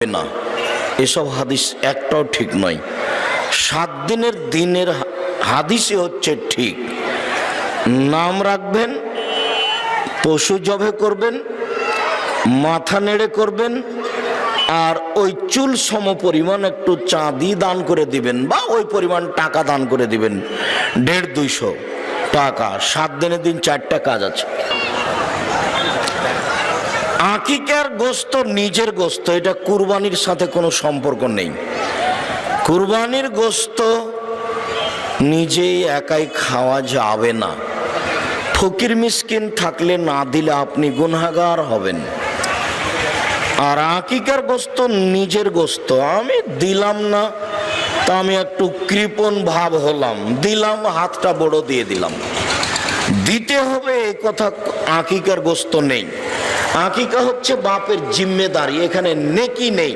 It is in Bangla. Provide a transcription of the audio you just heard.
না, এসব হাদিস একটাও ঠিক নয়। 7 দিনের হাদিসই হচ্ছে ঠিক। নাম রাখবেন, পশু জবে করবেন, মাথা নেড়ে করবেন, আর ওই চুল সম পরিমাণ একটু চাঁদি দান করে দিবেন বা ওই পরিমাণ টাকা দান করে দিবেন, 150-200 টাকা। 7 দিনের দিন 4টা কাজ আছে। আকিকার গোস্ত নিজের গোস্ত, এটা কুরবানির সাথে কোনো সম্পর্ক নেই। কুরবানির গোস্ত নিজেই একাই খাওয়া যাবে না। ফকির মিসকিন থাকলে না দিলে আপনি গুনাহগার হবেন। আর আকিকার গোস্ত নিজের গোস্ত, আমি দিলাম না তা আমি একটু কৃপণ ভাব হলাম, দিলাম, হাতটা বড় দিয়ে দিলাম। দিতে হবে এই কথা আকিকার গোস্ত নেই। আকিকা হচ্ছে বাপের জিম্মেদারি, এখানে নেকি নেই।